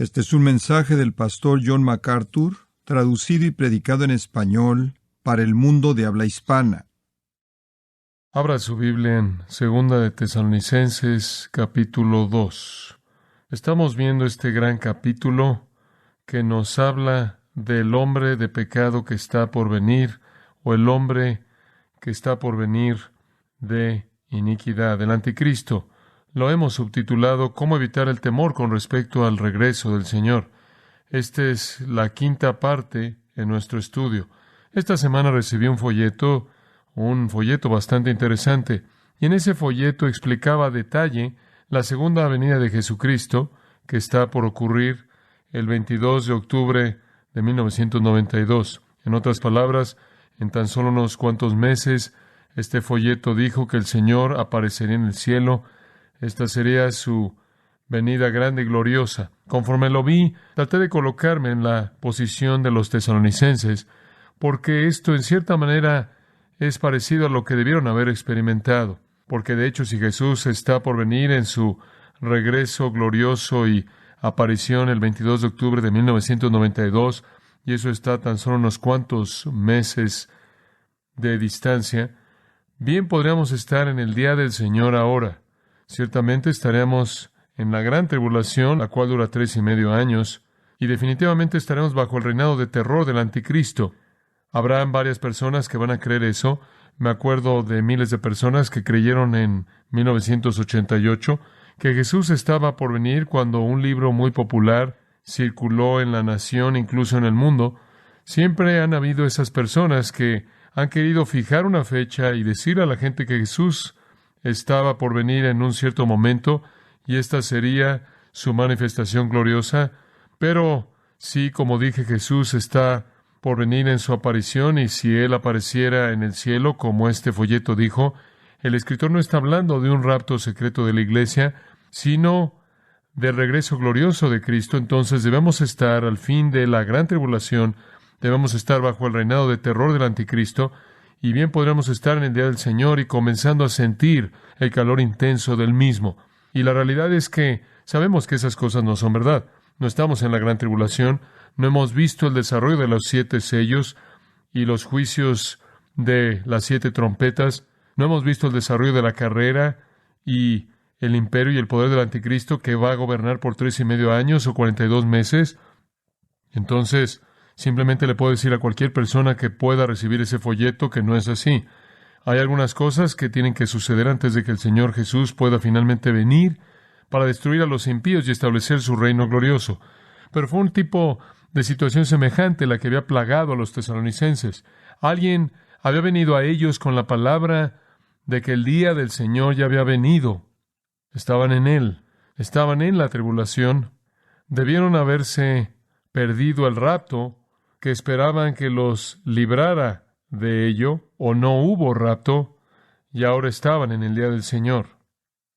Este es un mensaje del pastor John MacArthur, traducido y predicado en español para el mundo de habla hispana. Abra su Biblia en 2 de Tesalonicenses, capítulo 2. Estamos viendo este gran capítulo que nos habla del hombre de pecado que está por venir, o el hombre que está por venir de iniquidad, del anticristo. Lo hemos subtitulado ¿Cómo evitar el temor con respecto al regreso del Señor? Esta es la quinta parte en nuestro estudio. Esta semana recibí un folleto bastante interesante, y en ese folleto explicaba a detalle la segunda venida de Jesucristo, que está por ocurrir el 22 de octubre de 1992. En otras palabras, en tan solo unos cuantos meses, este folleto dijo que el Señor aparecería en el cielo. Esta sería su venida grande y gloriosa. Conforme lo vi, traté de colocarme en la posición de los tesalonicenses, porque esto en cierta manera es parecido a lo que debieron haber experimentado. Porque de hecho, si Jesús está por venir en su regreso glorioso y aparición el 22 de octubre de 1992, y eso está tan solo unos cuantos meses de distancia, bien podríamos estar en el día del Señor ahora. Ciertamente estaremos en la gran tribulación, la cual dura 3.5 años, y definitivamente estaremos bajo el reinado de terror del anticristo. Habrán varias personas que van a creer eso. Me acuerdo de miles de personas que creyeron en 1988 que Jesús estaba por venir cuando un libro muy popular circuló en la nación, incluso en el mundo. Siempre han habido esas personas que han querido fijar una fecha y decir a la gente que Jesús estaba por venir en un cierto momento, y esta sería su manifestación gloriosa. Pero sí, como dije, Jesús está por venir en su aparición, y si Él apareciera en el cielo, como este folleto dijo, el escritor no está hablando de un rapto secreto de la iglesia, sino del regreso glorioso de Cristo. Entonces debemos estar al fin de la gran tribulación, debemos estar bajo el reinado de terror del anticristo, y bien podremos estar en el día del Señor y comenzando a sentir el calor intenso del mismo. Y la realidad es que sabemos que esas cosas no son verdad. No estamos en la gran tribulación, no hemos visto el desarrollo de los 7 sellos y los juicios de las 7 trompetas, no hemos visto el desarrollo de la carrera y el imperio y el poder del anticristo que va a gobernar por 3.5 años o 42 meses. Entonces, simplemente le puedo decir a cualquier persona que pueda recibir ese folleto que no es así. Hay algunas cosas que tienen que suceder antes de que el Señor Jesús pueda finalmente venir para destruir a los impíos y establecer su reino glorioso. Pero fue un tipo de situación semejante la que había plagado a los tesalonicenses. Alguien había venido a ellos con la palabra de que el día del Señor ya había venido. Estaban en Él, estaban en la tribulación. Debieron haberse perdido el rapto, que esperaban que los librara de ello, o no hubo rapto, y ahora estaban en el día del Señor.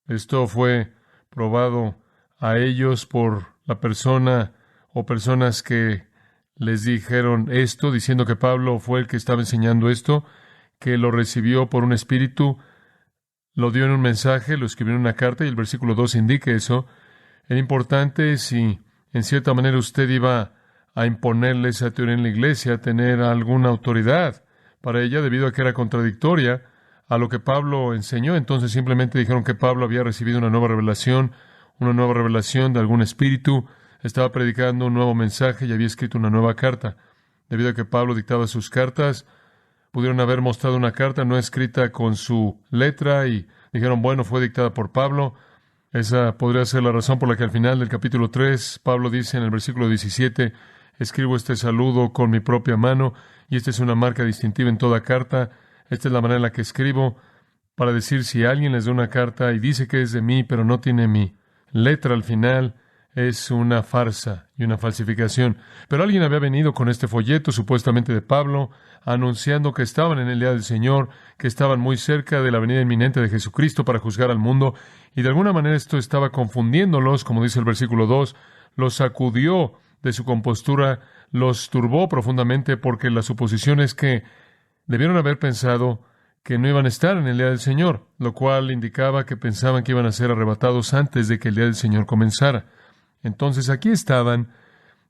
Esto fue probado a ellos por la persona o personas que les dijeron esto, diciendo que Pablo fue el que estaba enseñando esto, que lo recibió por un espíritu, lo dio en un mensaje, lo escribió en una carta, y el versículo 2 indica eso. Era importante, si en cierta manera usted iba a imponerle esa teoría en la iglesia, tener alguna autoridad para ella, debido a que era contradictoria a lo que Pablo enseñó. Entonces simplemente dijeron que Pablo había recibido una nueva revelación de algún espíritu, estaba predicando un nuevo mensaje y había escrito una nueva carta. Debido a que Pablo dictaba sus cartas, pudieron haber mostrado una carta no escrita con su letra y dijeron, bueno, fue dictada por Pablo. Esa podría ser la razón por la que al final del capítulo 3, Pablo dice en el versículo 17, escribo este saludo con mi propia mano, y esta es una marca distintiva en toda carta. Esta es la manera en la que escribo, para decir si alguien les da una carta y dice que es de mí, pero no tiene mi letra al final, es una farsa y una falsificación. Pero alguien había venido con este folleto, supuestamente de Pablo, anunciando que estaban en el día del Señor, que estaban muy cerca de la venida inminente de Jesucristo para juzgar al mundo, y de alguna manera esto estaba confundiéndolos, como dice el versículo 2, los sacudió de su compostura, los turbó profundamente, porque la suposición es que debieron haber pensado que no iban a estar en el día del Señor, lo cual indicaba que pensaban que iban a ser arrebatados antes de que el día del Señor comenzara. Entonces aquí estaban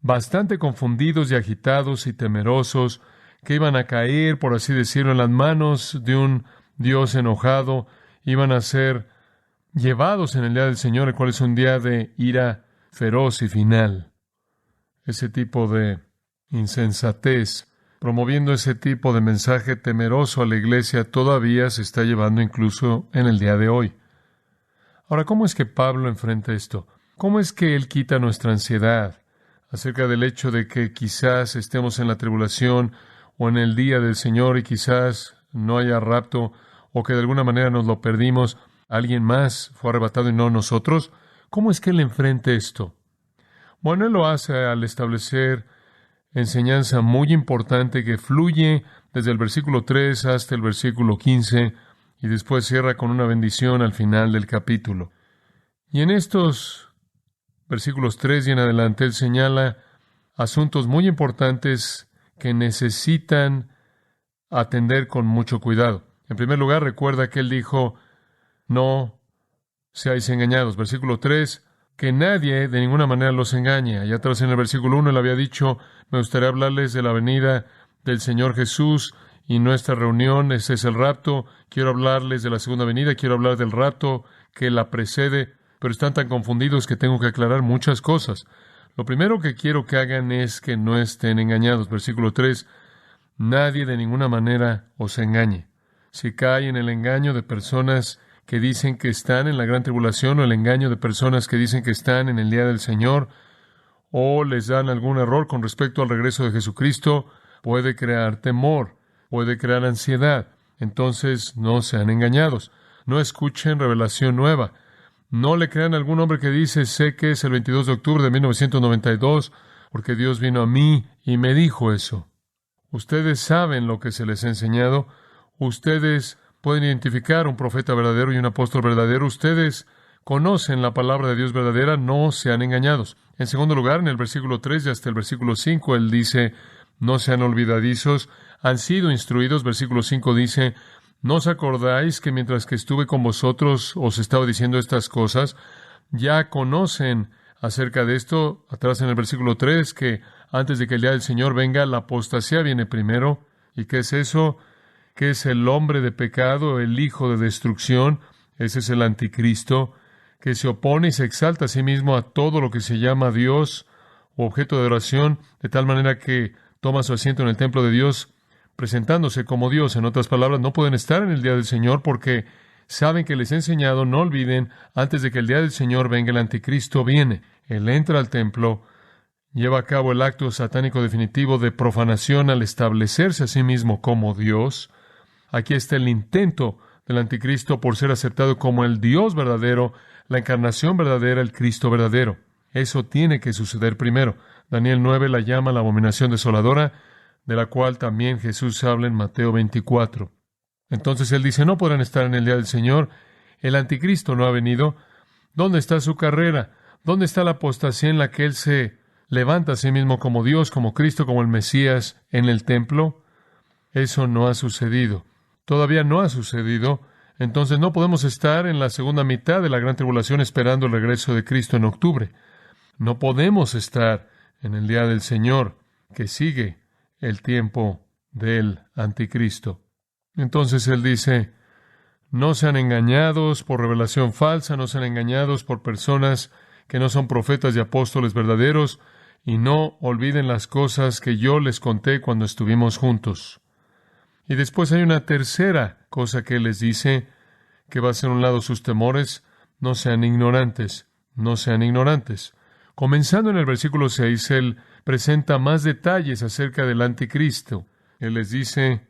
bastante confundidos y agitados y temerosos, que iban a caer, por así decirlo, en las manos de un Dios enojado, iban a ser llevados en el día del Señor, el cual es un día de ira feroz y final. Ese tipo de insensatez, promoviendo ese tipo de mensaje temeroso a la iglesia, todavía se está llevando incluso en el día de hoy. Ahora, ¿cómo es que Pablo enfrenta esto? ¿Cómo es que él quita nuestra ansiedad acerca del hecho de que quizás estemos en la tribulación o en el día del Señor y quizás no haya rapto o que de alguna manera nos lo perdimos, alguien más fue arrebatado y no nosotros? ¿Cómo es que él enfrenta esto? Bueno, él lo hace al establecer enseñanza muy importante que fluye desde el versículo 3 hasta el versículo 15 y después cierra con una bendición al final del capítulo. Y en estos versículos 3 y en adelante él señala asuntos muy importantes que necesitan atender con mucho cuidado. En primer lugar, recuerda que él dijo, no seáis engañados. Versículo 3, que nadie de ninguna manera los engañe. Allá atrás en el versículo 1 él había dicho, me gustaría hablarles de la venida del Señor Jesús y nuestra reunión, ese es el rapto. Quiero hablarles de la segunda venida, quiero hablar del rapto que la precede, pero están tan confundidos que tengo que aclarar muchas cosas. Lo primero que quiero que hagan es que no estén engañados. Versículo 3, nadie de ninguna manera os engañe. Si cae en el engaño de personas que dicen que están en la gran tribulación o el engaño de personas que dicen que están en el día del Señor o les dan algún error con respecto al regreso de Jesucristo, puede crear temor, puede crear ansiedad. Entonces no sean engañados. No escuchen revelación nueva. No le crean a algún hombre que dice, sé que es el 22 de octubre de 1992, porque Dios vino a mí y me dijo eso. Ustedes saben lo que se les ha enseñado. Ustedes pueden identificar un profeta verdadero y un apóstol verdadero. Ustedes conocen la palabra de Dios verdadera, no sean engañados. En segundo lugar, en el versículo 3 y hasta el versículo 5, él dice, no sean olvidadizos, han sido instruidos. Versículo 5 dice, ¿no os acordáis que mientras que estuve con vosotros os estaba diciendo estas cosas? Ya conocen acerca de esto, atrás en el versículo 3, que antes de que el día del Señor venga, la apostasía viene primero. ¿Y qué es eso? Que es el hombre de pecado, el hijo de destrucción. Ese es el anticristo, que se opone y se exalta a sí mismo a todo lo que se llama Dios o objeto de oración, de tal manera que toma su asiento en el templo de Dios, presentándose como Dios. En otras palabras, no pueden estar en el día del Señor porque saben que les he enseñado, no olviden, antes de que el día del Señor venga, el anticristo viene. Él entra al templo, lleva a cabo el acto satánico definitivo de profanación al establecerse a sí mismo como Dios. Aquí está el intento del anticristo por ser aceptado como el Dios verdadero, la encarnación verdadera, el Cristo verdadero. Eso tiene que suceder primero. Daniel 9 la llama la abominación desoladora, de la cual también Jesús habla en Mateo 24. Entonces él dice, no podrán estar en el día del Señor. El anticristo no ha venido. ¿Dónde está su carrera? ¿Dónde está la apostasía en la que él se levanta a sí mismo como Dios, como Cristo, como el Mesías en el templo? Eso no ha sucedido. Todavía no ha sucedido. Entonces no podemos estar en la segunda mitad de la gran tribulación esperando el regreso de Cristo en octubre. No podemos estar en el día del Señor que sigue el tiempo del anticristo. Entonces él dice, no sean engañados por revelación falsa, no sean engañados por personas que no son profetas y apóstoles verdaderos, y no olviden las cosas que yo les conté cuando estuvimos juntos. Y después hay una tercera cosa que él les dice, que va a ser a un lado sus temores, no sean ignorantes, no sean ignorantes. Comenzando en el versículo 6, él presenta más detalles acerca del anticristo. Él les dice,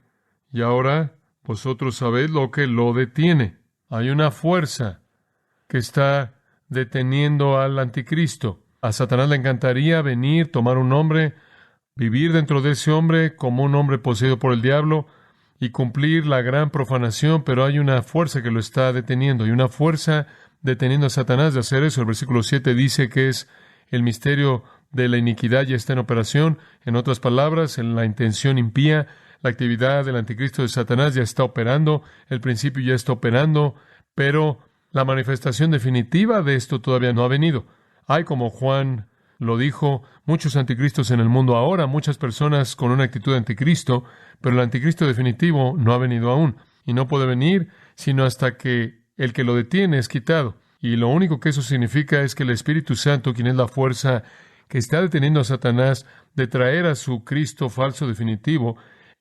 y ahora vosotros sabéis lo que lo detiene. Hay una fuerza que está deteniendo al anticristo. A Satanás le encantaría venir, tomar un hombre, vivir dentro de ese hombre como un hombre poseído por el diablo y cumplir la gran profanación, pero hay una fuerza que lo está deteniendo. Hay una fuerza deteniendo a Satanás de hacer eso. El versículo 7 dice que es el misterio de la iniquidad ya está en operación. En otras palabras, en la intención impía, la actividad del anticristo de Satanás ya está operando, el principio ya está operando, pero la manifestación definitiva de esto todavía no ha venido. Hay, como Juan lo dijo, muchos anticristos en el mundo ahora, muchas personas con una actitud de anticristo, pero el anticristo definitivo no ha venido aún, y no puede venir sino hasta que el que lo detiene es quitado. Y lo único que eso significa es que el Espíritu Santo, quien es la fuerza que está deteniendo a Satanás de traer a su Cristo falso definitivo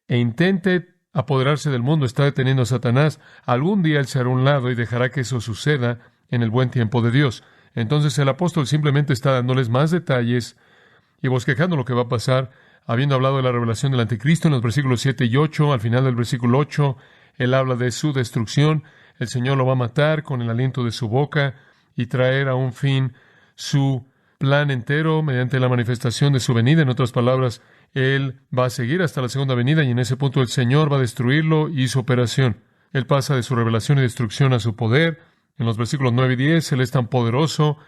e intente apoderarse del mundo, está deteniendo a Satanás. Algún día él se hará a un lado y dejará que eso suceda en el buen tiempo de Dios. Entonces el apóstol simplemente está dándoles más detalles y bosquejando lo que va a pasar, habiendo hablado de la revelación del anticristo en los versículos 7 y 8, al final del versículo 8, él habla de su destrucción. El Señor lo va a matar con el aliento de su boca y traer a un fin su plan entero mediante la manifestación de su venida. En otras palabras, Él va a seguir hasta la segunda venida y en ese punto el Señor va a destruirlo y su operación. Él pasa de su revelación y destrucción a su poder. En los versículos 9 y 10, Él es tan poderoso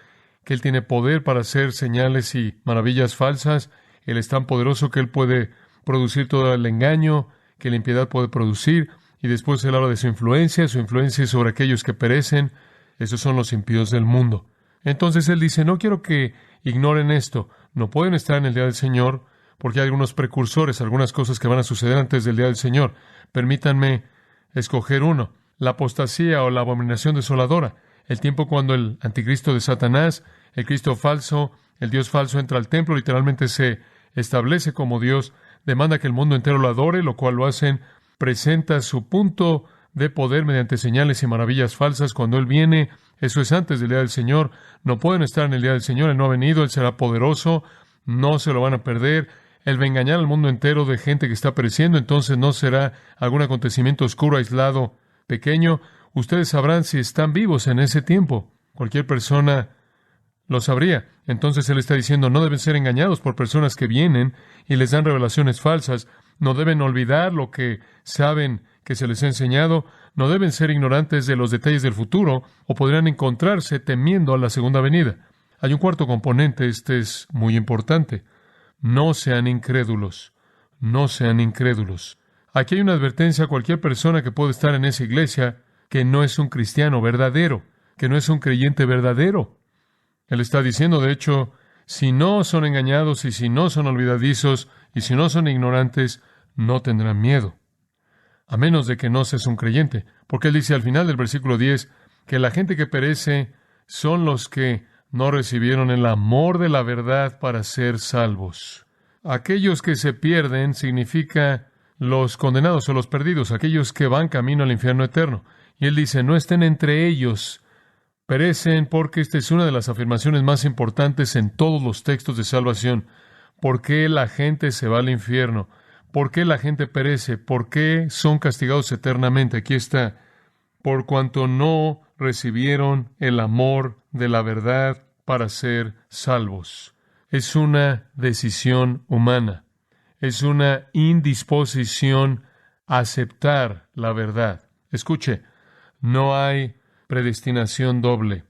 que Él tiene poder para hacer señales y maravillas falsas. Él es tan poderoso que Él puede producir todo el engaño que la impiedad puede producir. Y después Él habla de su influencia es sobre aquellos que perecen. Esos son los impíos del mundo. Entonces Él dice, no quiero que ignoren esto. No pueden estar en el día del Señor porque hay algunos precursores, algunas cosas que van a suceder antes del día del Señor. Permítanme escoger uno. La apostasía o la abominación desoladora. El tiempo cuando el anticristo de Satanás, el Cristo falso, el Dios falso entra al templo, literalmente se establece como Dios, demanda que el mundo entero lo adore, lo cual lo hacen, presenta su punto de poder mediante señales y maravillas falsas. Cuando Él viene, eso es antes del día del Señor. No pueden estar en el día del Señor. Él no ha venido. Él será poderoso. No se lo van a perder. Él va a engañar al mundo entero de gente que está pereciendo. Entonces no será algún acontecimiento oscuro, aislado, pequeño. Ustedes sabrán si están vivos en ese tiempo. Cualquier persona lo sabría. Entonces Él está diciendo, no deben ser engañados por personas que vienen y les dan revelaciones falsas. No deben olvidar lo que saben que se les ha enseñado. No deben ser ignorantes de los detalles del futuro o podrían encontrarse temiendo a la segunda venida. Hay un cuarto componente, este es muy importante. No sean incrédulos. No sean incrédulos. Aquí hay una advertencia a cualquier persona que puede estar en esa iglesia que no es un cristiano verdadero, que no es un creyente verdadero. Él está diciendo, de hecho, si no son engañados y si no son olvidadizos y si no son ignorantes, no tendrán miedo. A menos de que no seas un creyente. Porque Él dice al final del versículo 10 que la gente que perece son los que no recibieron el amor de la verdad para ser salvos. Aquellos que se pierden significa los condenados o los perdidos, aquellos que van camino al infierno eterno. Y Él dice, no estén entre ellos. Perecen porque esta es una de las afirmaciones más importantes en todos los textos de salvación. ¿Por qué la gente se va al infierno? ¿Por qué la gente perece? ¿Por qué son castigados eternamente? Aquí está. Por cuanto no recibieron el amor de la verdad para ser salvos. Es una decisión humana. Es una indisposición a aceptar la verdad. Escuche, no hay predestinación doble.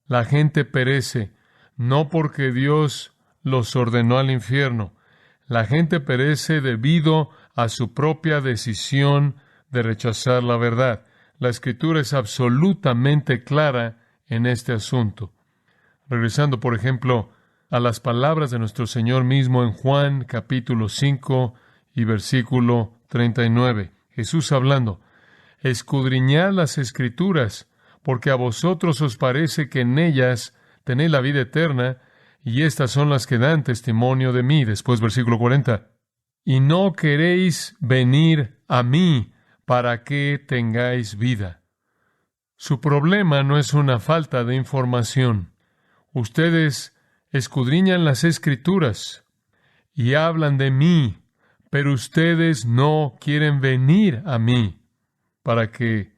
La gente perece no porque Dios los ordenó al infierno. La gente perece debido a su propia decisión de rechazar la verdad. La Escritura es absolutamente clara en este asunto. Regresando, por ejemplo, a las palabras de nuestro Señor mismo en Juan capítulo 5 y versículo 39. Jesús hablando, escudriñad las Escrituras, porque a vosotros os parece que en ellas tenéis la vida eterna, y estas son las que dan testimonio de mí. Después, versículo 40. Y no queréis venir a mí para que tengáis vida. Su problema no es una falta de información. Ustedes escudriñan las Escrituras y hablan de mí, pero ustedes no quieren venir a mí para que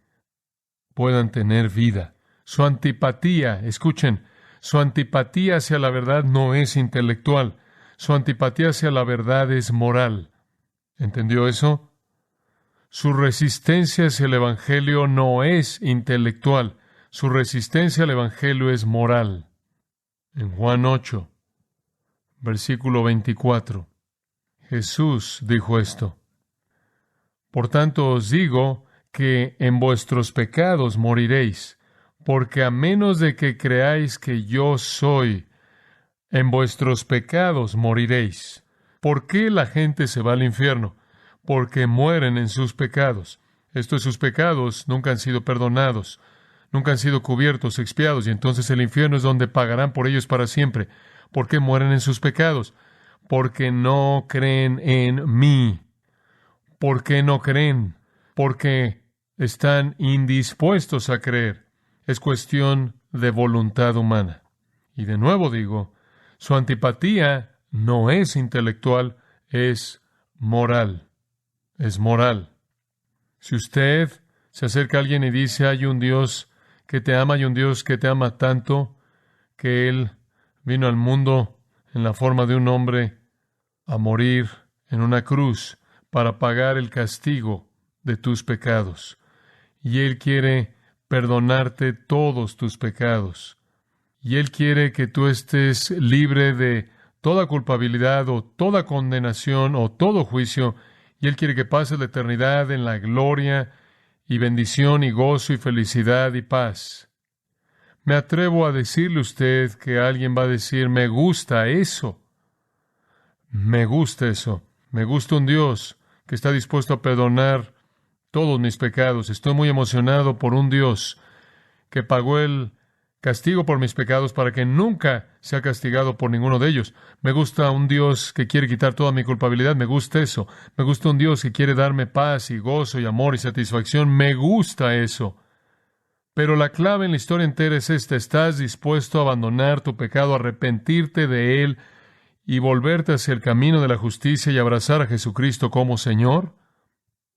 puedan tener vida. Su antipatía, escuchen, su antipatía hacia la verdad no es intelectual. Su antipatía hacia la verdad es moral. ¿Entendió eso? Su resistencia hacia el Evangelio no es intelectual. Su resistencia al Evangelio es moral. En Juan 8, versículo 24, Jesús dijo esto. Por tanto os digo que en vuestros pecados moriréis, porque a menos de que creáis que yo soy, en vuestros pecados moriréis. ¿Por qué la gente se va al infierno? Porque mueren en sus pecados. Sus pecados nunca han sido perdonados, nunca han sido cubiertos, expiados, y entonces el infierno es donde pagarán por ellos para siempre. ¿Por qué mueren en sus pecados? Porque no creen en mí. ¿Por qué no creen? Porque están indispuestos a creer. Es cuestión de voluntad humana. Y de nuevo digo, su antipatía no es intelectual, es moral. Es moral. Si usted se acerca a alguien y dice, hay un Dios que te ama y un Dios que te ama tanto, que Él vino al mundo en la forma de un hombre a morir en una cruz para pagar el castigo de tus pecados. Y Él quiere perdonarte todos tus pecados. Y Él quiere que tú estés libre de toda culpabilidad o toda condenación o todo juicio. Y Él quiere que pases la eternidad en la gloria y bendición y gozo y felicidad y paz. Me atrevo a decirle a usted que alguien va a decir, me gusta eso. Me gusta eso. Me gusta un Dios que está dispuesto a perdonar todos mis pecados. Estoy muy emocionado por un Dios que pagó el castigo por mis pecados para que nunca sea castigado por ninguno de ellos. Me gusta un Dios que quiere quitar toda mi culpabilidad. Me gusta eso. Me gusta un Dios que quiere darme paz y gozo y amor y satisfacción. Me gusta eso. Pero la clave en la historia entera es esta. ¿Estás dispuesto a abandonar tu pecado, arrepentirte de él y volverte hacia el camino de la justicia y abrazar a Jesucristo como Señor?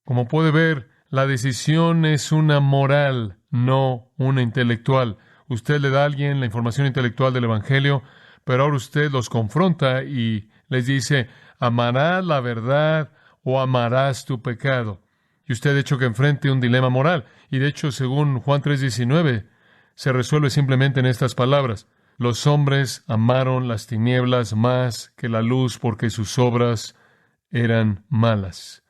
Como puede ver, la decisión es una moral, no una intelectual. Usted le da a alguien la información intelectual del Evangelio, pero ahora usted los confronta y les dice, ¿amarás la verdad o amarás tu pecado? Y usted, de hecho, que enfrente un dilema moral. Y de hecho, según Juan 3:19, se resuelve simplemente en estas palabras. Los hombres amaron las tinieblas más que la luz porque sus obras eran malas.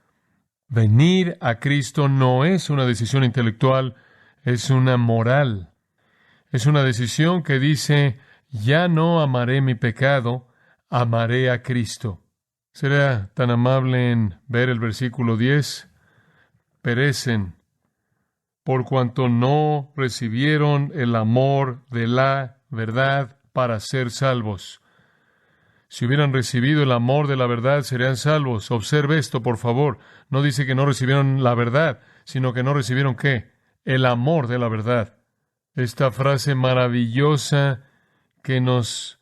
Venir a Cristo no es una decisión intelectual, es una moral. Es una decisión que dice, ya no amaré mi pecado, amaré a Cristo. ¿Será tan amable en ver el versículo 10? Perecen por cuanto no recibieron el amor de la verdad para ser salvos. Si hubieran recibido el amor de la verdad, serían salvos. Observe esto, por favor. No dice que no recibieron la verdad, sino que no recibieron ¿qué? El amor de la verdad. Esta frase maravillosa que nos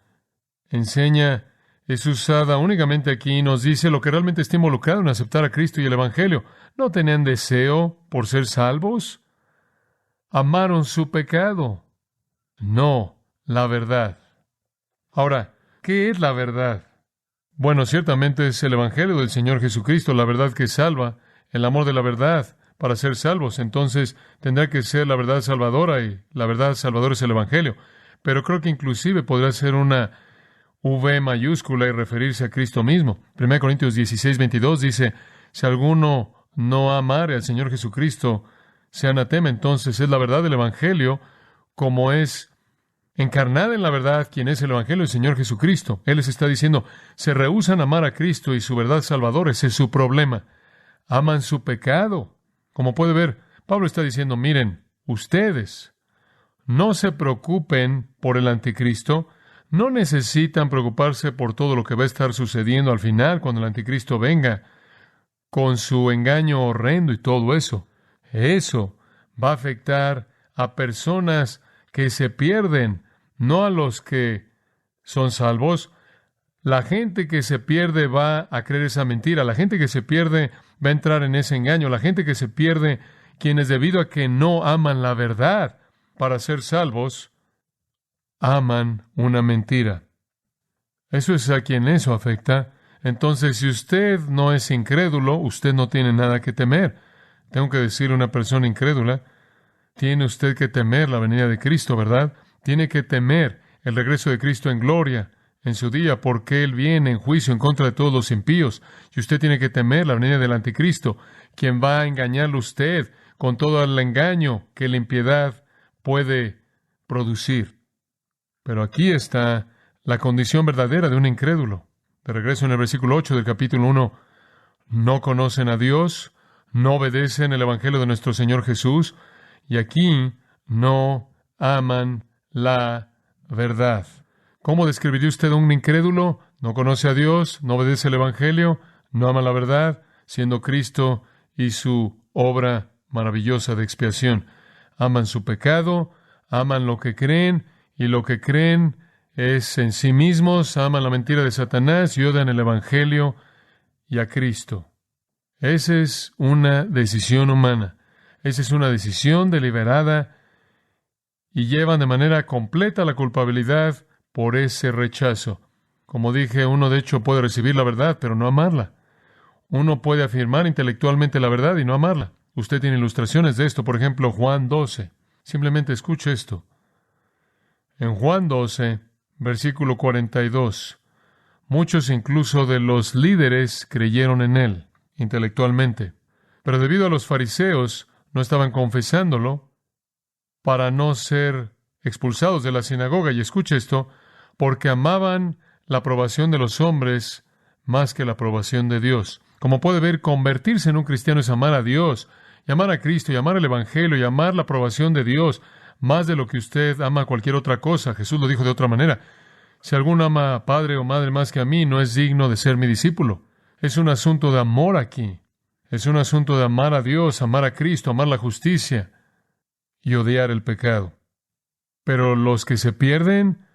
enseña es usada únicamente aquí y nos dice lo que realmente está involucrado en aceptar a Cristo y el Evangelio. ¿No tenían deseo por ser salvos? ¿Amaron su pecado? No, la verdad. Ahora, ¿qué es la verdad? Bueno, ciertamente es el Evangelio del Señor Jesucristo, la verdad que salva, el amor de la verdad para ser salvos. Entonces, tendrá que ser la verdad salvadora y la verdad salvadora es el Evangelio. Pero creo que inclusive podrá ser una V mayúscula y referirse a Cristo mismo. 1 Corintios 16:22 dice, si alguno no amare al Señor Jesucristo, sea anatema. Entonces es la verdad del Evangelio como es encarnada en la verdad, quien es el Evangelio del Señor Jesucristo. Él les está diciendo, se rehúsan a amar a Cristo y su verdad salvadora, ese es su problema. Aman su pecado. Como puede ver, Pablo está diciendo, miren, ustedes no se preocupen por el anticristo, no necesitan preocuparse por todo lo que va a estar sucediendo al final cuando el anticristo venga, con su engaño horrendo y todo eso. Eso va a afectar a personas que se pierden, no a los que son salvos. La gente que se pierde va a creer esa mentira. La gente que se pierde va a entrar en ese engaño. La gente que se pierde, quienes debido a que no aman la verdad para ser salvos, aman una mentira. Eso es a quien eso afecta. Entonces, si usted no es incrédulo, usted no tiene nada que temer. Tengo que decirle a una persona incrédula, tiene usted que temer la venida de Cristo, ¿verdad? Tiene que temer el regreso de Cristo en gloria en su día, porque Él viene en juicio en contra de todos los impíos. Y usted tiene que temer la venida del anticristo, quien va a engañarle a usted con todo el engaño que la impiedad puede producir. Pero aquí está la condición verdadera de un incrédulo. De regreso en el versículo 8 del capítulo 1, no conocen a Dios, no obedecen el Evangelio de nuestro Señor Jesús, y aquí no aman la verdad. ¿Cómo describiría usted a un incrédulo? No conoce a Dios, no obedece el Evangelio, no ama la verdad, siendo Cristo y su obra maravillosa de expiación. Aman su pecado, aman lo que creen, y lo que creen es en sí mismos, aman la mentira de Satanás y odian el Evangelio y a Cristo. Esa es una decisión humana. Esa es una decisión deliberada y llevan de manera completa la culpabilidad por ese rechazo. Como dije, uno de hecho puede recibir la verdad, pero no amarla. Uno puede afirmar intelectualmente la verdad y no amarla. Usted tiene ilustraciones de esto, por ejemplo, Juan 12. Simplemente escuche esto. En Juan 12, versículo 42, muchos incluso de los líderes creyeron en él intelectualmente, pero debido a los fariseos no estaban confesándolo para no ser expulsados de la sinagoga. Y escuche esto, porque amaban la aprobación de los hombres más que la aprobación de Dios. Como puede ver, convertirse en un cristiano es amar a Dios, y amar a Cristo, y amar el Evangelio, y amar la aprobación de Dios, más de lo que usted ama cualquier otra cosa. Jesús lo dijo de otra manera. Si alguno ama a padre o madre más que a mí, no es digno de ser mi discípulo. Es un asunto de amor aquí. Es un asunto de amar a Dios, amar a Cristo, amar la justicia y odiar el pecado. Pero los que se pierden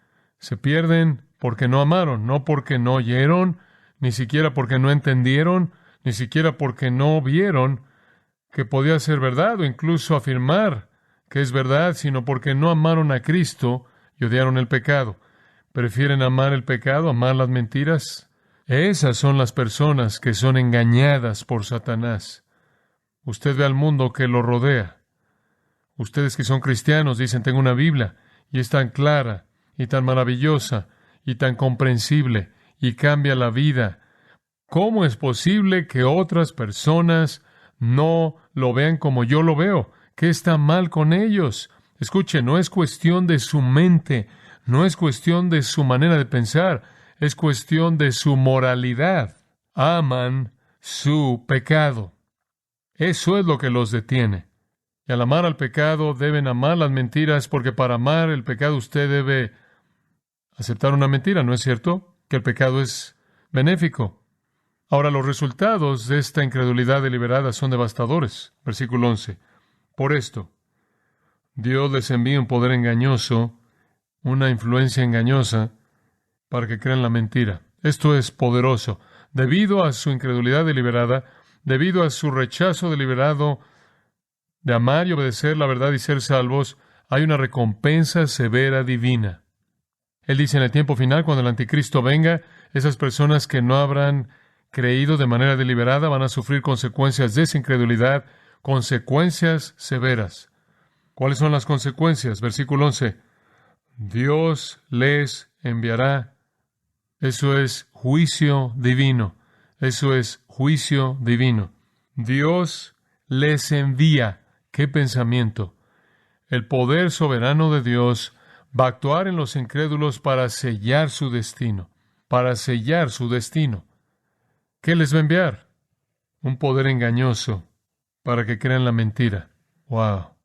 porque no amaron, no porque no oyeron, ni siquiera porque no entendieron, ni siquiera porque no vieron que podía ser verdad o incluso afirmar que es verdad, sino porque no amaron a Cristo y odiaron el pecado. ¿Prefieren amar el pecado, amar las mentiras? Esas son las personas que son engañadas por Satanás. Usted ve al mundo que lo rodea. Ustedes que son cristianos dicen, tengo una Biblia, y es tan clara, y tan maravillosa, y tan comprensible, y cambia la vida. ¿Cómo es posible que otras personas no lo vean como yo lo veo? ¿Qué está mal con ellos? Escuche, no es cuestión de su mente, no es cuestión de su manera de pensar, es cuestión de su moralidad. Aman su pecado. Eso es lo que los detiene. Y al amar al pecado, deben amar las mentiras, porque para amar el pecado usted debe aceptar una mentira, ¿no es cierto? Que el pecado es benéfico. Ahora, los resultados de esta incredulidad deliberada son devastadores. Versículo 11. Por esto, Dios les envía un poder engañoso, una influencia engañosa, para que crean la mentira. Esto es poderoso. Debido a su incredulidad deliberada, debido a su rechazo deliberado de amar y obedecer la verdad y ser salvos, hay una recompensa severa divina. Él dice en el tiempo final, cuando el anticristo venga, esas personas que no habrán creído de manera deliberada van a sufrir consecuencias de esa incredulidad, consecuencias severas. ¿Cuáles son las consecuencias? Versículo 11. Dios les enviará. Eso es juicio divino. Eso es juicio divino. Dios les envía. ¿Qué pensamiento? El poder soberano de Dios va a actuar en los incrédulos para sellar su destino. Para sellar su destino. ¿Qué les va a enviar? Un poder engañoso para que crean la mentira. ¡Wow!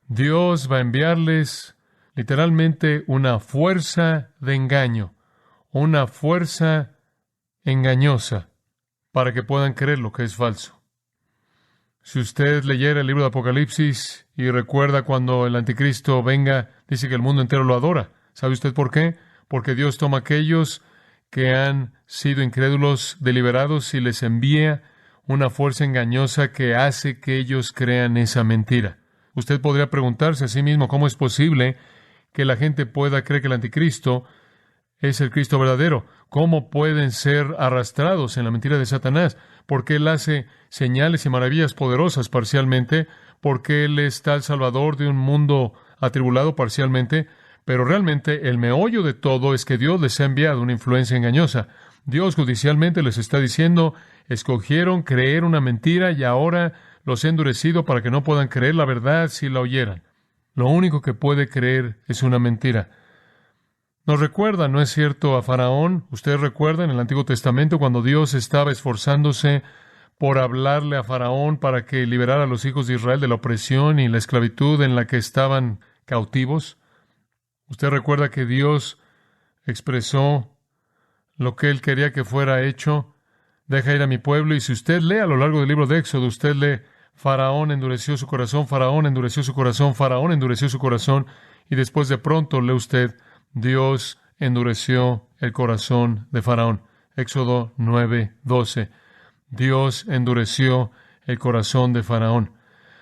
Dios va a enviarles literalmente una fuerza de engaño, una fuerza engañosa para que puedan creer lo que es falso. Si usted leyera el libro de Apocalipsis y recuerda cuando el anticristo venga, dice que el mundo entero lo adora. ¿Sabe usted por qué? Porque Dios toma a aquellos que han sido incrédulos deliberados y les envía una fuerza engañosa que hace que ellos crean esa mentira. Usted podría preguntarse a sí mismo cómo es posible que la gente pueda creer que el anticristo es el Cristo verdadero. ¿Cómo pueden ser arrastrados en la mentira de Satanás? Porque Él hace señales y maravillas poderosas parcialmente, porque Él está el Salvador de un mundo atribulado parcialmente, pero realmente el meollo de todo es que Dios les ha enviado una influencia engañosa. Dios judicialmente les está diciendo, escogieron creer una mentira y ahora los he endurecido para que no puedan creer la verdad si la oyeran. Lo único que puede creer es una mentira. Nos recuerda, ¿no es cierto?, a Faraón. Ustedes recuerdan en el Antiguo Testamento cuando Dios estaba esforzándose por hablarle a Faraón para que liberara a los hijos de Israel de la opresión y la esclavitud en la que estaban cautivos. Usted recuerda que Dios expresó lo que Él quería que fuera hecho. Deja ir a mi pueblo. Y si usted lee a lo largo del libro de Éxodo, usted lee, Faraón endureció su corazón, Faraón endureció su corazón, Faraón endureció su corazón. Y después de pronto lee usted, Dios endureció el corazón de Faraón. Éxodo 9:12. Dios endureció el corazón de Faraón.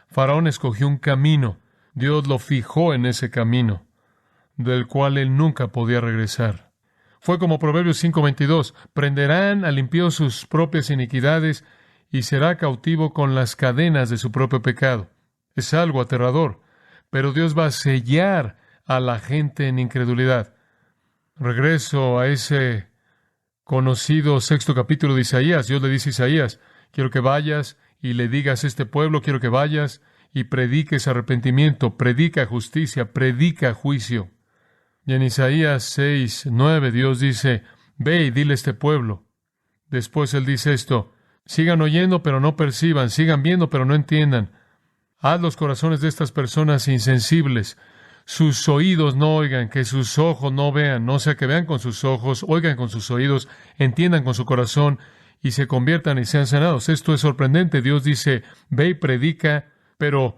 Faraón escogió un camino. Dios lo fijó en ese camino, del cual él nunca podía regresar. Fue como Proverbios 5:22, prenderán al impío sus propias iniquidades y será cautivo con las cadenas de su propio pecado. Es algo aterrador, pero Dios va a sellar a la gente en incredulidad. Regreso a ese conocido 6º capítulo de Isaías. Dios le dice a Isaías, quiero que vayas y le digas a este pueblo, quiero que vayas y prediques arrepentimiento, predica justicia, predica juicio. Y en Isaías 6:9 Dios dice, ve y dile a este pueblo. Después Él dice esto, sigan oyendo pero no perciban, sigan viendo pero no entiendan. Haz los corazones de estas personas insensibles, sus oídos no oigan, que sus ojos no vean, no sea que vean con sus ojos, oigan con sus oídos, entiendan con su corazón y se conviertan y sean sanados. Esto es sorprendente. Dios dice, ve y predica, pero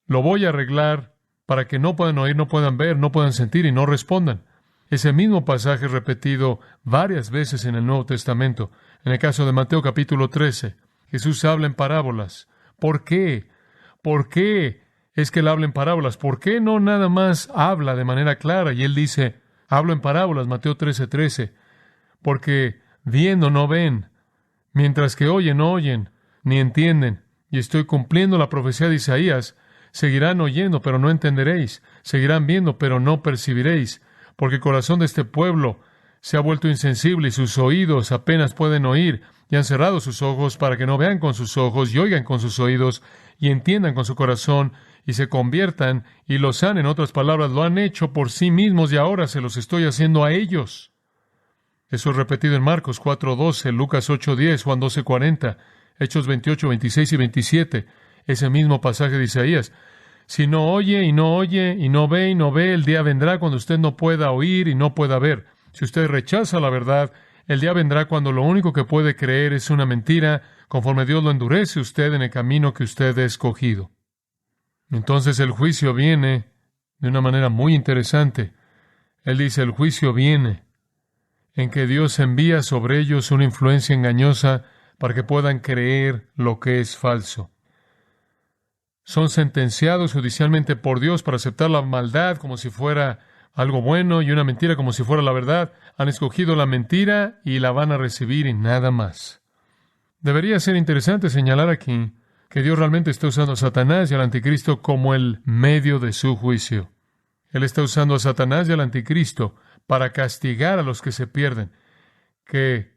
lo voy a arreglar para que no puedan oír, no puedan ver, no puedan sentir y no respondan. Ese mismo pasaje es repetido varias veces en el Nuevo Testamento. En el caso de Mateo capítulo 13, Jesús habla en parábolas. ¿Por qué? ¿Por qué es que Él habla en parábolas? ¿Por qué no nada más habla de manera clara? Y Él dice, hablo en parábolas, Mateo 13:13, porque viendo no ven, mientras que oyen no oyen, ni entienden. Y estoy cumpliendo la profecía de Isaías. Seguirán oyendo, pero no entenderéis. Seguirán viendo, pero no percibiréis. Porque el corazón de este pueblo se ha vuelto insensible y sus oídos apenas pueden oír. Y han cerrado sus ojos para que no vean con sus ojos y oigan con sus oídos y entiendan con su corazón y se conviertan y lo sanen. En otras palabras, lo han hecho por sí mismos y ahora se los estoy haciendo a ellos. Eso es repetido en Marcos 4:12, Lucas 8:10, Juan 12:40, Hechos 28:26 y 27. Ese mismo pasaje de Isaías. Si no oye y no oye y no ve, el día vendrá cuando usted no pueda oír y no pueda ver. Si usted rechaza la verdad, el día vendrá cuando lo único que puede creer es una mentira, conforme Dios lo endurece usted en el camino que usted ha escogido. Entonces el juicio viene de una manera muy interesante. Él dice, el juicio viene en que Dios envía sobre ellos una influencia engañosa para que puedan creer lo que es falso. Son sentenciados judicialmente por Dios para aceptar la maldad como si fuera algo bueno y una mentira como si fuera la verdad. Han escogido la mentira y la van a recibir y nada más. Debería ser interesante señalar aquí que Dios realmente está usando a Satanás y al anticristo como el medio de su juicio. Él está usando a Satanás y al anticristo para castigar a los que se pierden, que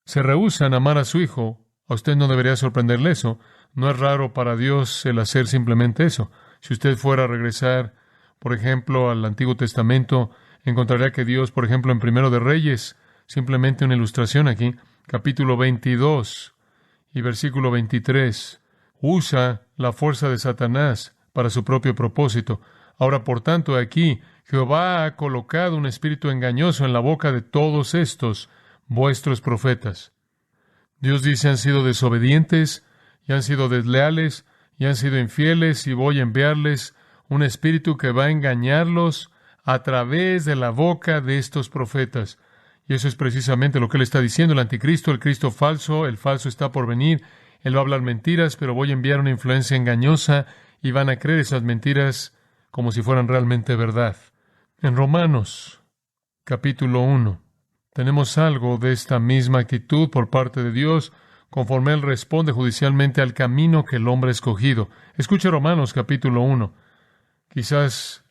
se rehúsan a amar a su Hijo. A usted no debería sorprenderle eso. No es raro para Dios el hacer simplemente eso. Si usted fuera a regresar, por ejemplo, al Antiguo Testamento, encontraría que Dios, por ejemplo, en Primero de Reyes, simplemente una ilustración aquí, capítulo 22 y versículo 23, usa la fuerza de Satanás para su propio propósito. Ahora, por tanto, aquí Jehová ha colocado un espíritu engañoso en la boca de todos estos vuestros profetas. Dios dice, han sido desobedientes, y han sido desleales, y han sido infieles, y voy a enviarles un espíritu que va a engañarlos a través de la boca de estos profetas. Y eso es precisamente lo que Él está diciendo, el anticristo, el Cristo falso, el falso está por venir. Él va a hablar mentiras, pero voy a enviar una influencia engañosa, y van a creer esas mentiras como si fueran realmente verdad. En Romanos, capítulo 1, tenemos algo de esta misma actitud por parte de Dios, conforme Él responde judicialmente al camino que el hombre ha escogido. Escuche Romanos capítulo 1. Quizás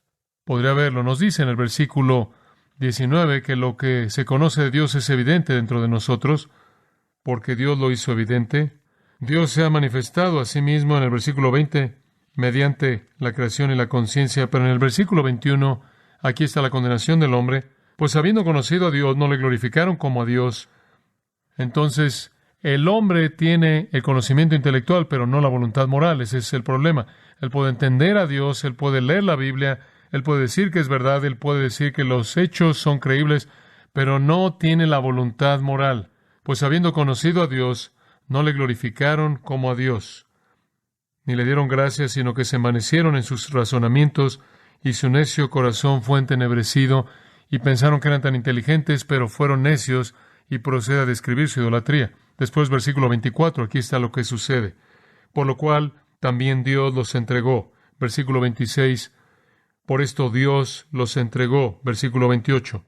podría verlo. Nos dice en el versículo 19 que lo que se conoce de Dios es evidente dentro de nosotros, porque Dios lo hizo evidente. Dios se ha manifestado a sí mismo en el versículo 20, mediante la creación y la conciencia. Pero en el versículo 21, aquí está la condenación del hombre. Pues habiendo conocido a Dios, no le glorificaron como a Dios. Entonces, el hombre tiene el conocimiento intelectual, pero no la voluntad moral. Ese es el problema. Él puede entender a Dios, él puede leer la Biblia, él puede decir que es verdad, él puede decir que los hechos son creíbles, pero no tiene la voluntad moral. Pues habiendo conocido a Dios, no le glorificaron como a Dios, ni le dieron gracias, sino que se envanecieron en sus razonamientos, y su necio corazón fue entenebrecido, y pensaron que eran tan inteligentes, pero fueron necios, y procede a describir su idolatría. Después, versículo 24, aquí está lo que sucede. Por lo cual, también Dios los entregó. Versículo 26, por esto Dios los entregó. Versículo 28.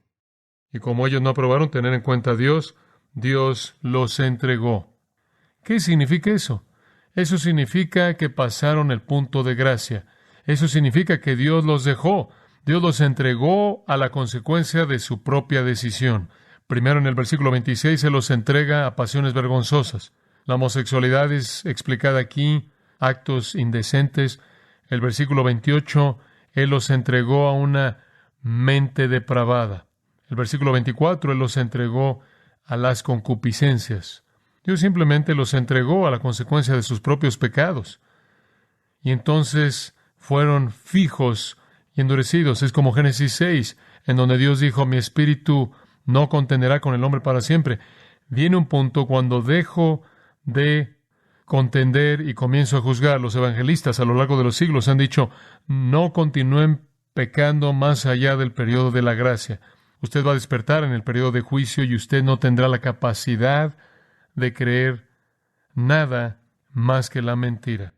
Y como ellos no aprobaron tener en cuenta a Dios, Dios los entregó. ¿Qué significa eso? Eso significa que pasaron el punto de gracia. Eso significa que Dios los dejó. Dios los entregó a la consecuencia de su propia decisión. Primero, en el versículo 26, se los entrega a pasiones vergonzosas. La homosexualidad es explicada aquí, actos indecentes. El versículo 28, Él los entregó a una mente depravada. El versículo 24, Él los entregó a las concupiscencias. Dios simplemente los entregó a la consecuencia de sus propios pecados. Y entonces fueron fijos y endurecidos. Es como Génesis 6, en donde Dios dijo, mi espíritu no contenderá con el hombre para siempre. Viene un punto cuando dejo de contender y comienzo a juzgar. Los evangelistas a lo largo de los siglos han dicho, no continúen pecando más allá del periodo de la gracia. Usted va a despertar en el periodo de juicio y usted no tendrá la capacidad de creer nada más que la mentira.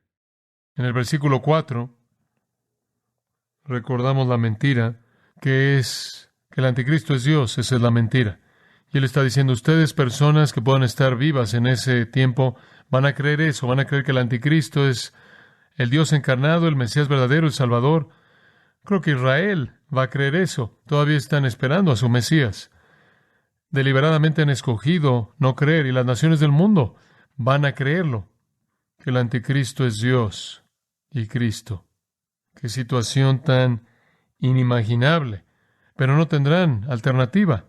En el versículo 4, recordamos la mentira, que es que el anticristo es Dios. Esa es la mentira. Y Él está diciendo, ustedes, personas que puedan estar vivas en ese tiempo, van a creer eso, van a creer que el anticristo es el Dios encarnado, el Mesías verdadero, el Salvador. Creo que Israel va a creer eso. Todavía están esperando a su Mesías. Deliberadamente han escogido no creer, y las naciones del mundo van a creerlo, que el anticristo es Dios y Cristo. Qué situación tan inimaginable. Pero no tendrán alternativa.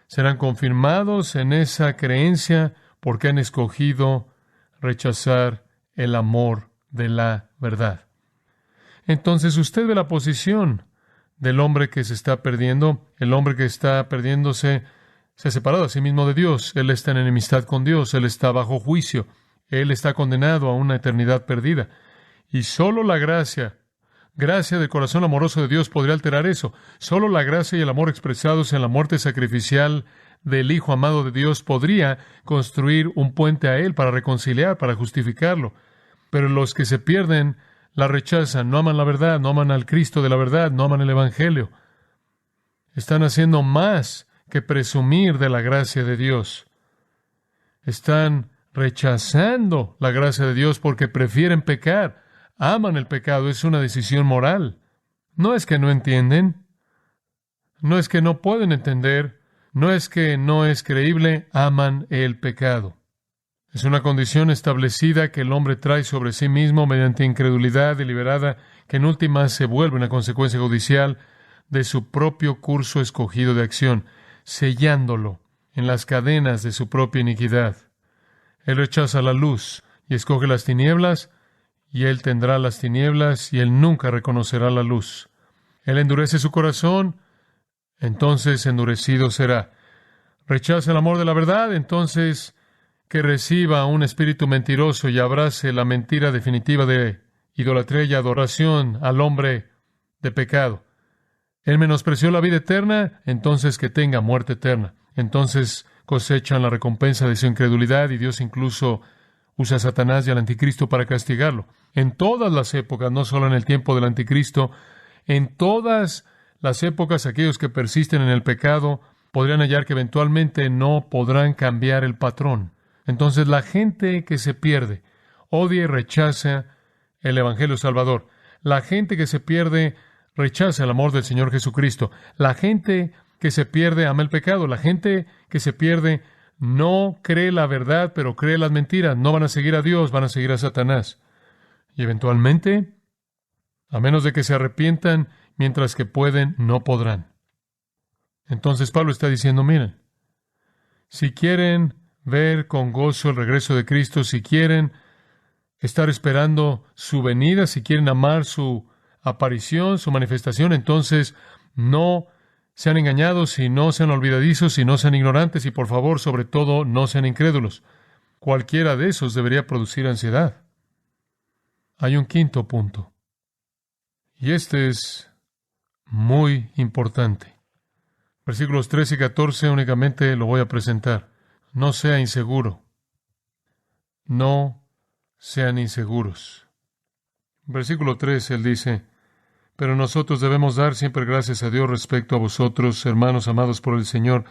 Serán confirmados en esa creencia porque han escogido rechazar el amor de la verdad. Entonces usted ve la posición del hombre que se está perdiendo. El hombre que está perdiéndose se ha separado a sí mismo de Dios. Él está en enemistad con Dios. Él está bajo juicio. Él está condenado a una eternidad perdida. Y solo la gracia del corazón amoroso de Dios podría alterar eso. Solo la gracia y el amor expresados en la muerte sacrificial del Hijo amado de Dios podría construir un puente a Él para reconciliar, para justificarlo. Pero los que se pierden la rechazan, no aman la verdad, no aman al Cristo de la verdad, no aman el Evangelio. Están haciendo más que presumir de la gracia de Dios. Están rechazando la gracia de Dios porque prefieren pecar. Aman el pecado, es una decisión moral. No es que no entienden, no es que no pueden entender, no es que no es creíble, aman el pecado. Es una condición establecida que el hombre trae sobre sí mismo mediante incredulidad deliberada, que en última se vuelve una consecuencia judicial de su propio curso escogido de acción, sellándolo en las cadenas de su propia iniquidad. Él rechaza la luz y escoge las tinieblas, y él tendrá las tinieblas, y él nunca reconocerá la luz. Él endurece su corazón, entonces endurecido será. Rechaza el amor de la verdad, entonces que reciba un espíritu mentiroso y abrace la mentira definitiva de idolatría y adoración al hombre de pecado. Él menospreció la vida eterna, entonces que tenga muerte eterna. Entonces cosechan la recompensa de su incredulidad, y Dios incluso usa a Satanás y al anticristo para castigarlo. En todas las épocas, no solo en el tiempo del anticristo, en todas las épocas, aquellos que persisten en el pecado podrían hallar que eventualmente no podrán cambiar el patrón. Entonces la gente que se pierde odia y rechaza el Evangelio Salvador. La gente que se pierde rechaza el amor del Señor Jesucristo. La gente que se pierde ama el pecado. La gente que se pierde no cree la verdad, pero cree las mentiras. No van a seguir a Dios, van a seguir a Satanás. Y eventualmente A menos de que se arrepientan, mientras que pueden, no podrán. Entonces Pablo está diciendo, miren, si quieren ver con gozo el regreso de Cristo, si quieren estar esperando su venida, si quieren amar su aparición, su manifestación, entonces no sean engañados y no sean olvidadizos y no sean ignorantes y por favor, sobre todo, no sean incrédulos. Cualquiera de esos debería producir ansiedad. Hay un quinto punto. Y este es muy importante. Versículos 13 y 14 únicamente lo voy a presentar. No sea inseguro. No sean inseguros. Versículo 13, él dice, pero nosotros debemos dar siempre gracias a Dios respecto a vosotros, hermanos amados por el Señor,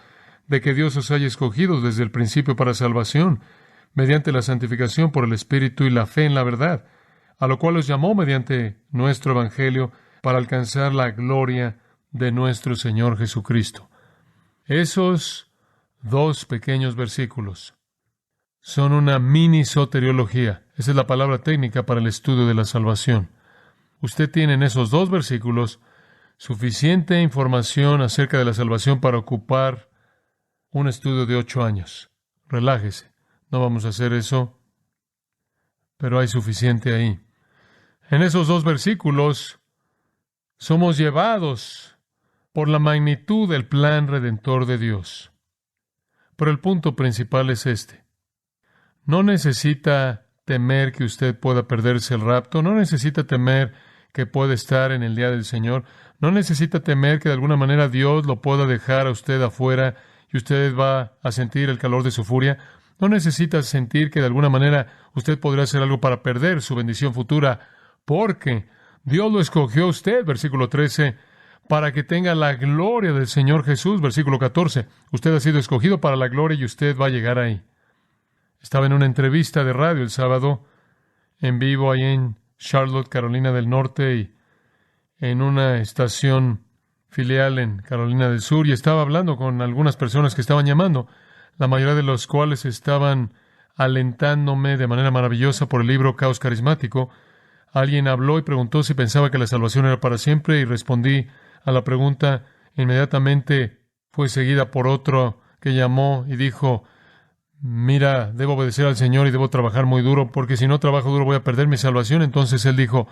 de que Dios os haya escogido desde el principio para salvación, mediante la santificación por el Espíritu y la fe en la verdad, a lo cual os llamó mediante nuestro Evangelio para alcanzar la gloria de nuestro Señor Jesucristo. Esos dos pequeños versículos son una mini soteriología. Esa es la palabra técnica para el estudio de la salvación. Usted tiene en esos dos versículos suficiente información acerca de la salvación para ocupar un estudio de 8 años. Relájese. No vamos a hacer eso, pero hay suficiente ahí. En esos dos versículos somos llevados por la magnitud del plan redentor de Dios. Pero el punto principal es este. No necesita temer que usted pueda perderse el rapto, no necesita temer que pueda estar en el día del Señor, no necesita temer que de alguna manera Dios lo pueda dejar a usted afuera y usted va a sentir el calor de su furia. No necesita sentir que de alguna manera usted podrá hacer algo para perder su bendición futura, porque Dios lo escogió a usted, versículo 13, para que tenga la gloria del Señor Jesús, versículo 14. Usted ha sido escogido para la gloria y usted va a llegar ahí. Estaba en una entrevista de radio el sábado, en vivo ahí en Charlotte, Carolina del Norte, y en una estación filial en Carolina del Sur, y estaba hablando con algunas personas que estaban llamando, la mayoría de los cuales estaban alentándome de manera maravillosa por el libro Caos Carismático. Alguien habló y preguntó si pensaba que la salvación era para siempre, y respondí a la pregunta. Inmediatamente fue seguida por otro que llamó y dijo, mira, debo obedecer al Señor y debo trabajar muy duro, porque si no trabajo duro voy a perder mi salvación. Entonces él dijo,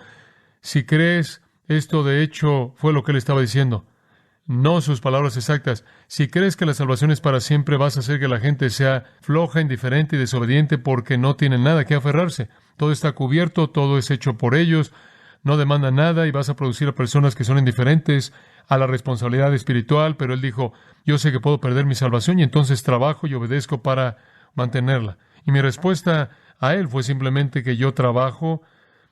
si crees, esto de hecho fue lo que él estaba diciendo, no sus palabras exactas, si crees que la salvación es para siempre, vas a hacer que la gente sea floja, indiferente y desobediente porque no tienen nada que aferrarse. Todo está cubierto, todo es hecho por ellos, no demanda nada y vas a producir a personas que son indiferentes a la responsabilidad espiritual. Pero él dijo, yo sé que puedo perder mi salvación y entonces trabajo y obedezco para mantenerla. Y mi respuesta a él fue simplemente que yo trabajo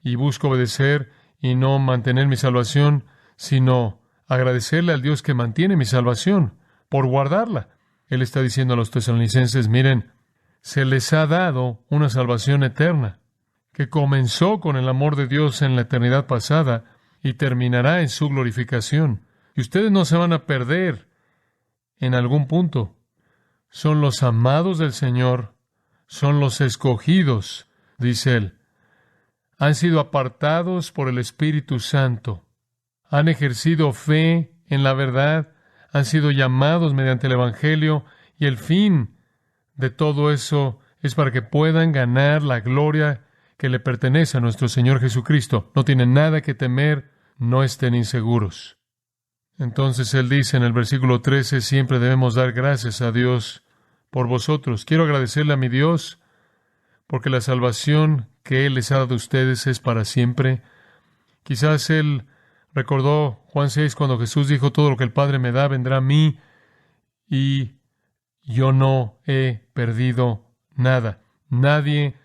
y busco obedecer y no mantener mi salvación, sino agradecerle al Dios que mantiene mi salvación por guardarla. Él está diciendo a los tesalonicenses, miren, se les ha dado una salvación eterna, que comenzó con el amor de Dios en la eternidad pasada y terminará en su glorificación. Y ustedes no se van a perder en algún punto. Son los amados del Señor, son los escogidos, dice él. Han sido apartados por el Espíritu Santo. Han ejercido fe en la verdad, han sido llamados mediante el Evangelio, y el fin de todo eso es para que puedan ganar la gloria que le pertenece a nuestro Señor Jesucristo. No tienen nada que temer, no estén inseguros. Entonces él dice en el versículo 13, siempre debemos dar gracias a Dios por vosotros. Quiero agradecerle a mi Dios porque la salvación que Él les ha dado a ustedes es para siempre. Quizás él recordó Juan 6 cuando Jesús dijo, todo lo que el Padre me da vendrá a mí y yo no he perdido nada. Nadie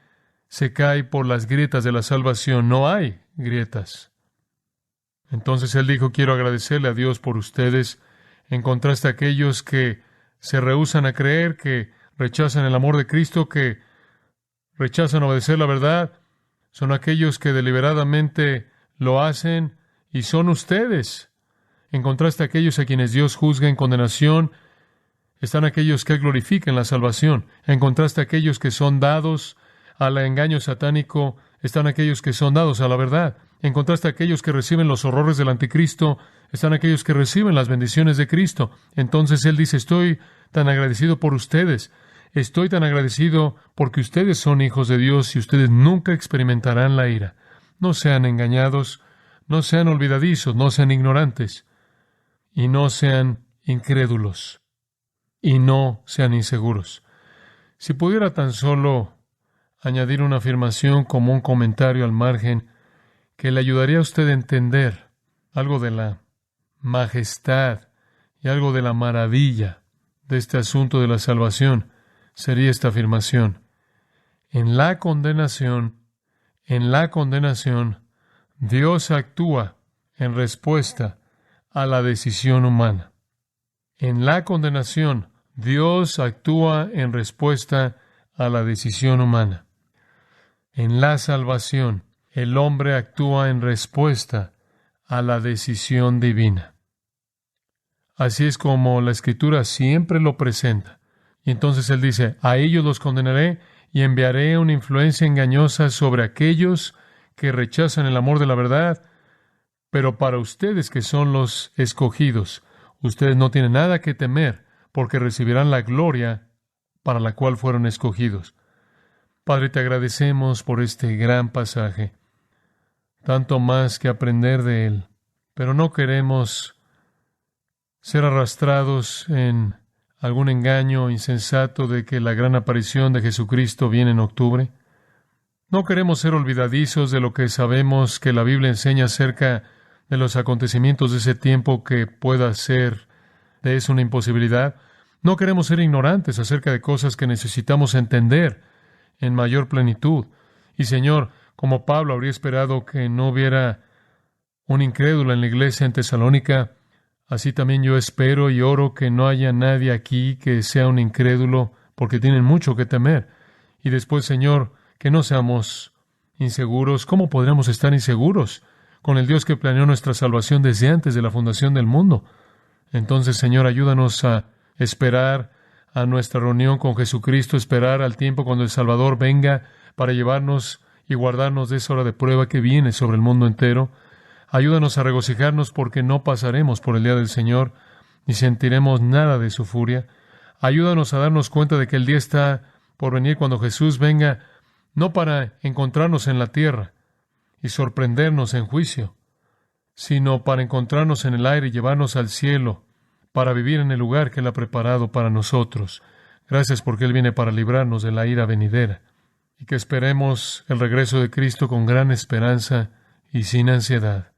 se cae por las grietas de la salvación. No hay grietas. Entonces él dijo, quiero agradecerle a Dios por ustedes, en contraste a aquellos que se rehúsan a creer, que rechazan el amor de Cristo, que rechazan obedecer la verdad. Son aquellos que deliberadamente lo hacen y son ustedes. En contraste a aquellos a quienes Dios juzga en condenación, están aquellos que glorifican la salvación. En contraste a aquellos que son dados al engaño satánico, están aquellos que son dados a la verdad. En contraste a aquellos que reciben los horrores del anticristo, están aquellos que reciben las bendiciones de Cristo. Entonces Él dice, estoy tan agradecido por ustedes. Estoy tan agradecido porque ustedes son hijos de Dios y ustedes nunca experimentarán la ira. No sean engañados, no sean olvidadizos, no sean ignorantes, y no sean incrédulos, y no sean inseguros. Si pudiera tan solo añadir una afirmación como un comentario al margen que le ayudaría a usted a entender algo de la majestad y algo de la maravilla de este asunto de la salvación, sería esta afirmación. En la condenación, Dios actúa en respuesta a la decisión humana. En la condenación, Dios actúa en respuesta a la decisión humana. En la salvación, el hombre actúa en respuesta a la decisión divina. Así es como la Escritura siempre lo presenta. Y entonces Él dice, a ellos los condenaré y enviaré una influencia engañosa sobre aquellos que rechazan el amor de la verdad. Pero para ustedes que son los escogidos, ustedes no tienen nada que temer, porque recibirán la gloria para la cual fueron escogidos. Padre, te agradecemos por este gran pasaje. Tanto más que aprender de él, pero no queremos ser arrastrados en algún engaño insensato de que la gran aparición de Jesucristo viene en octubre. No queremos ser olvidadizos de lo que sabemos que la Biblia enseña acerca de los acontecimientos de ese tiempo que pueda ser de eso una imposibilidad. No queremos ser ignorantes acerca de cosas que necesitamos entender en mayor plenitud. Y Señor, como Pablo habría esperado que no hubiera un incrédulo en la iglesia en Tesalónica, así también yo espero y oro que no haya nadie aquí que sea un incrédulo, porque tienen mucho que temer. Y después, Señor, que no seamos inseguros. ¿Cómo podríamos estar inseguros con el Dios que planeó nuestra salvación desde antes de la fundación del mundo? Entonces, Señor, ayúdanos a esperar a nuestra reunión con Jesucristo, esperar al tiempo cuando el Salvador venga para llevarnos y guardarnos de esa hora de prueba que viene sobre el mundo entero. Ayúdanos a regocijarnos porque no pasaremos por el día del Señor ni sentiremos nada de su furia. Ayúdanos a darnos cuenta de que el día está por venir cuando Jesús venga, no para encontrarnos en la tierra y sorprendernos en juicio, sino para encontrarnos en el aire y llevarnos al cielo, para vivir en el lugar que Él ha preparado para nosotros. Gracias porque Él viene para librarnos de la ira venidera, y que esperemos el regreso de Cristo con gran esperanza y sin ansiedad.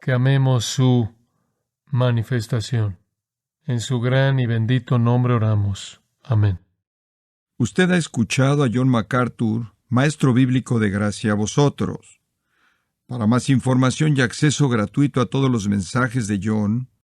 Que amemos su manifestación. En su gran y bendito nombre oramos. Amén. Usted ha escuchado a John MacArthur, maestro bíblico de gracia a vosotros. Para más información y acceso gratuito a todos los mensajes de John,